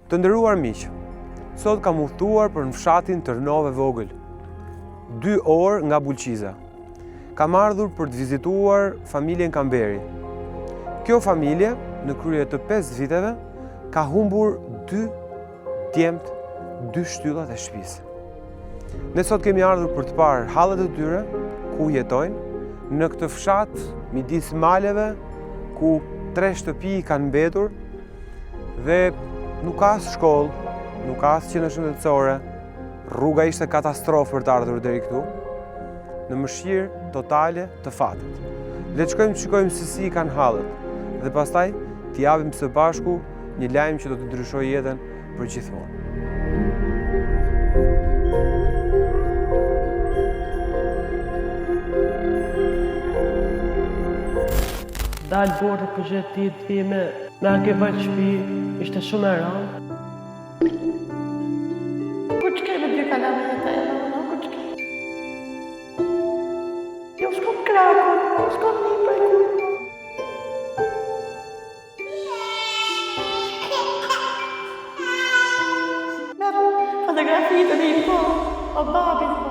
Të nderuar miq, sot kam udhëtuar për në fshatin Tërnove Vogël, 2 orë nga Bulqiza. Kam ardhur për të vizituar familjen Kamberi. Kjo familje, në krye të 5 viteve, ka humbur 2 djemt, 2 shtyllat e shtëpisë. Ne sot kemi ardhur për të parë hallet e tyre, ku jetojnë, në këtë fshat midis maleve, ku 3 shtëpi kanë mbetur dhe nuk ka as shkollë, nuk ka as qendër shëndetësore, rruga ishte katastrofë për të ardhur deri këtu, në mëshirë totale të fatit. Le të shkojmë të shikojmë se si kanë hallet dhe pastaj t'i japim së bashku një lajm që do të ndryshojë jetën për gjithmonë. Dalë borë për gjithë ditë time, me ake bajtë shpi, ishte shumë e rëndë. Ku që kemi 2 kalameta e rëndë, ku që kemi? Jo s'kom Kraku, s'kom një për e ku. Merë fotografitë dhe i po, o babin po.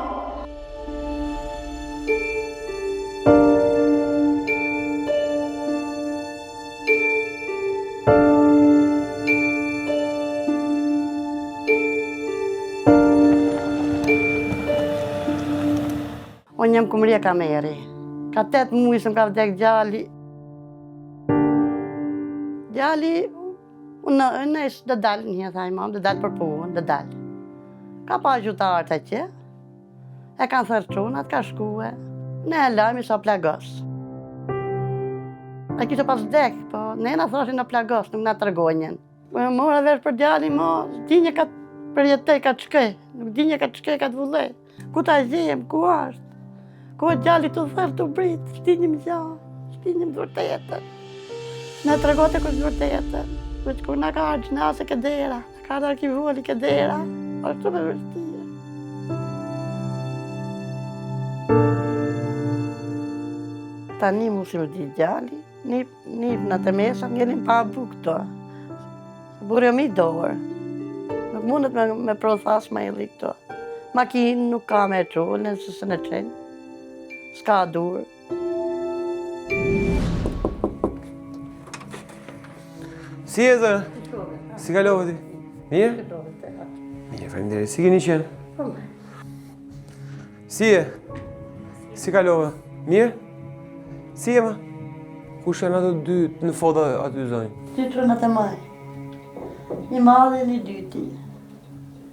Unë jam Kumria Kameri. Ka 8 muaj se më ka vdek djali. Djali, unë ishtë dhe dalë një, thaj mam, dhe dalë për punë, dhe dalë. Ka pa gjutarët e që, e kanë thërqunat, ka shkue. Ne e lëmë isha plagos. E kishte pas vdek, po ne na thoshin në plagos, nuk na tërgonjen. Po e mora vesh për djali, mo, dinje ka përjetej, ka të shkej, nuk dinje ka të shkej, ka të vullej. Ku ta gjem, ku ashtë? Ku e djali të thërë të britë, shtinjim gjanë, shtinjim vërtetën. Ne të regote kështë vërtetën, që kur nga ka arë gjnase këdera, ka arë arkivoli këdera, është shumë e vërtije. Tani mu si më di djali, një në të mesëm, njenim pa buk këto. Burë mi dorë, nuk mundet me prothas me ili këto. Makinë nuk ka me qullë, nëse së në qenë. S'ka dur. Si e zërë? Si kalove ti? Mirë? Mirë, faleminderit. Si keni qenë? Si e? Si kalove? Mirë? Si e ma? Kush janë ato 2 në foto aty zonjë? 2 trënat e maj. Një madhe e një dyti.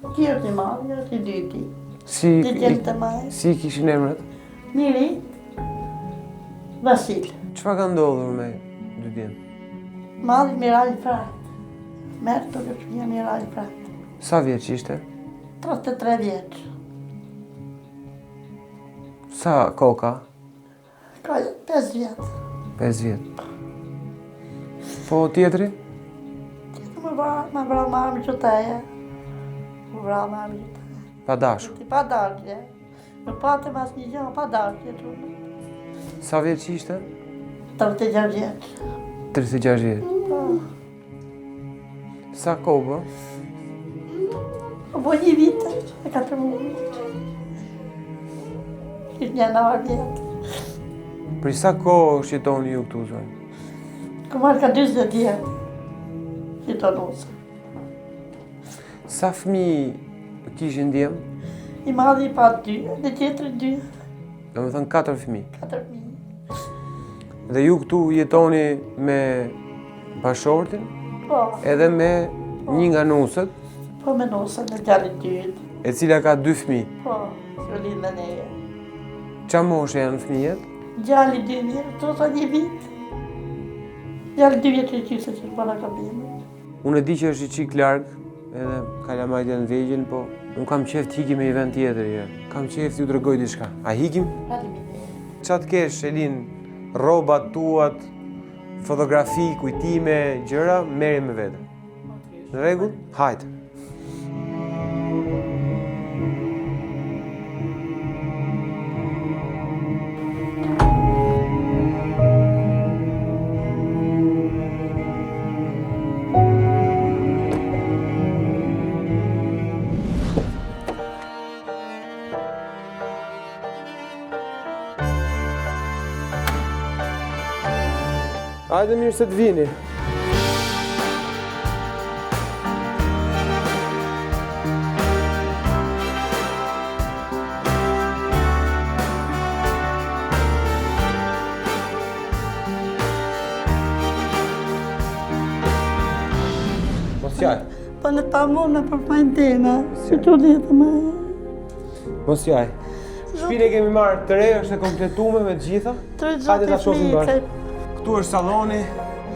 Kjo është një madhe, është një dyti. Një gjemë të maj. Si kishin emrat? Njëri, Vasil. Çfarë ka ndodhur me 2 djemë? Madhi Miral Frat. Merë të lëqmija Miral Frat. Sa vjeç ishte? 33 vjeç. Sa koka? Ka 5 vjetë. 5 vjet. Po tjetri? Tjetër më vra mami qëteje. Më vra mami qëteje. Pa dashur. Pa dashje. Në patëm as një gjë, pa dashje qënë. Sa vjeç ishte? 36 vjeç. 36 vjeç. Po. Sa kohë? Po 1 vite, e 4 muaj. Ishtë një 9 vjetë. Për sa kohë shjetoni ju këtu, zonjë? Ku marrë ka 20 vjetë. Shjetonusë. Sa fëmijë kishin djemë? I madhi pa 2, dhe tjetëri 2. Do me thënë 4 fëmijë. 4 fëmijë. Dhe ju këtu jetoni me bashortin, Po. edhe me një nga nusët, Po me nusën e djali 2. e cila ka 2 fëmijë. Po, që linë dhe neje. Qa moshe janë fëmijët? Djali 2 vjetë, të sa 1 vit. Djali 2 vjetë që qyse që para ka bimë. Unë e di që është i qik largë, edhe kalamajtja në vegjën, po unë kam qef të hikim e i vend tjetër herë. Kam qef të ju të regoj diçka. A hikim? Qa të kesh, Elin, robat tuat, fotografi, kujtime, gjëra, merri me vete. Në rregull? Hajde. Hajde mirë se të vini. Mos jaj. Po në ta mu me përfajndina, si që litë me... Mos jaj. Shpine kemi marrë të re, është e kompletume me të gjitha. Hajde ta shohim bashkë. Këtu është salloni,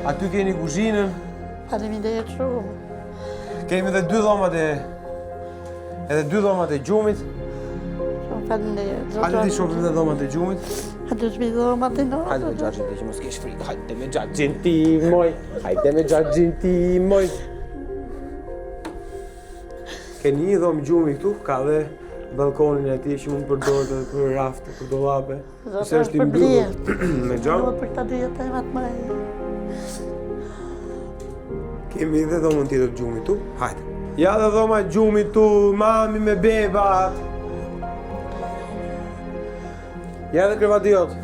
aty keni kuzhinën. Faleminderit shumë. Kemi edhe dy dhomat e gjumit. Shumë faleminderit. Hajde ti shohim edhe dhomat e gjumit. Hajde shmi dhomat e notë. Hajde me gjaxhin ti që mos kesh frikë. Hajde me gjaxhin ti, moj. Hajde me gjaxhin ti, moj. Keni një dhomë gjumi këtu, ka dhe balkonin e ti që mund përdojët edhe për rafte, për dollape. Se është i mbyllur me gjamë. Për këta dy temat më e... Kemi edhe dhomën tjetër të gjumit tu. Hajde. Ja dhe dhoma gjumit tu, mami me bebat. Ja dhe krevati jot.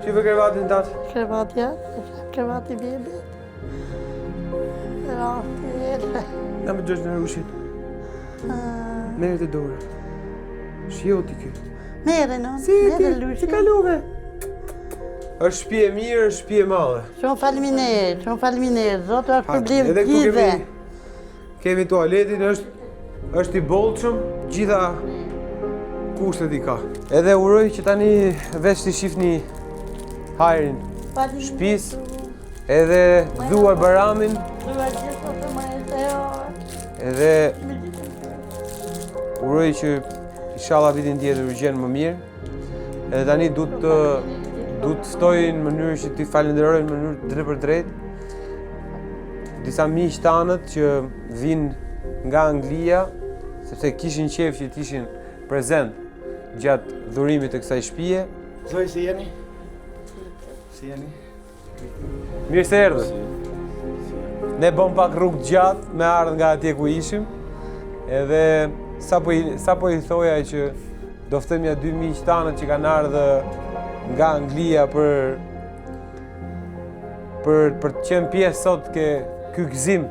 Shife krevatin tatë. Krevatja, krevati bebi. Na me gjështë në rushit. Mere të dorë. Shio ti kjo. Mere, no? Si ti kaluve. është shtëpi e mirë, është shtëpi e madhe. Shumë faleminderit, zotë është problem Edhe këtu gjithë. kemi tualetin, është i bollshëm, gjitha kushtet i ka. Edhe uroj që tani veç të shihni hajrin shtëpis, edhe duar Baramin, edhe uroj që inshallah vitin tjetër u gjen më mirë. Edhe tani du të ftoj në mënyrë që t'i falenderoj në mënyrë drejt për drejt disa miq tanët që vinë nga Anglia, sepse kishin qejf që t'ishin prezent gjatë dhurimit të kësaj shtëpie. Zoj, si jeni? Si jeni? Mirë se erdhët. Ne bëm pak rrugë gjatë me ardhë nga atje ku ishim, edhe sa po i thoja që do ftojmë dy miq tanët që kanë ardhur nga Anglia për të qenë pjesë sot ky gëzim,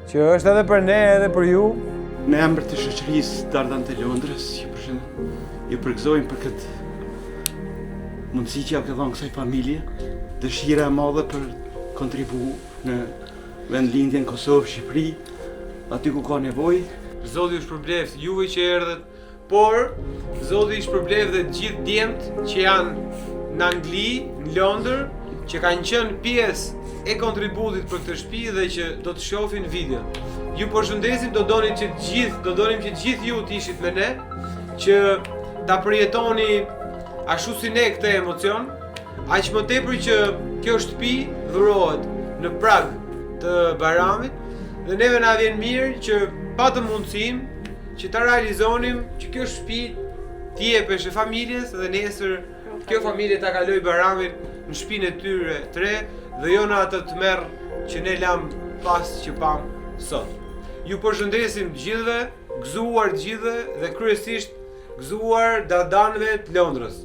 që është edhe për ne edhe për ju. Në emër të shoqërisë Dardan të Londrës, ju përgëzojmë për këtë mundësi që japë të dhënë kësaj familje, dëshira e madhe për kontribu në vendlindjen Kosovë, Shqipëri, aty ku ka nevojë. Zoti ju shpërbleft juve që erdhët, por Zoti ju shpërbleft dhe gjithë djemt që janë në Angli, në Londër, që kanë qenë pjesë e kontributit për këtë shtëpi dhe që do të shohin video. Ju përshëndesim, do donim që gjithë ju të ishit me ne, që ta përjetoni ashtu si ne këtë emocion, aq më tepër që kjo shtëpi dhurohet në prag të Baramit, dhe neve na vjen mirë që patëm mundësinë që ta realizonim që kjo shtëpi t'i jepesh familjes dhe nesër kjo familje ta kaloj Baramin në shtëpinë e tyre të re dhe jo në atë të merr që ne lam pas që pam sot. Ju përshëndesim të gjithëve, gëzuar të gjithëve dhe kryesisht gëzuar dardanëve të Londrës.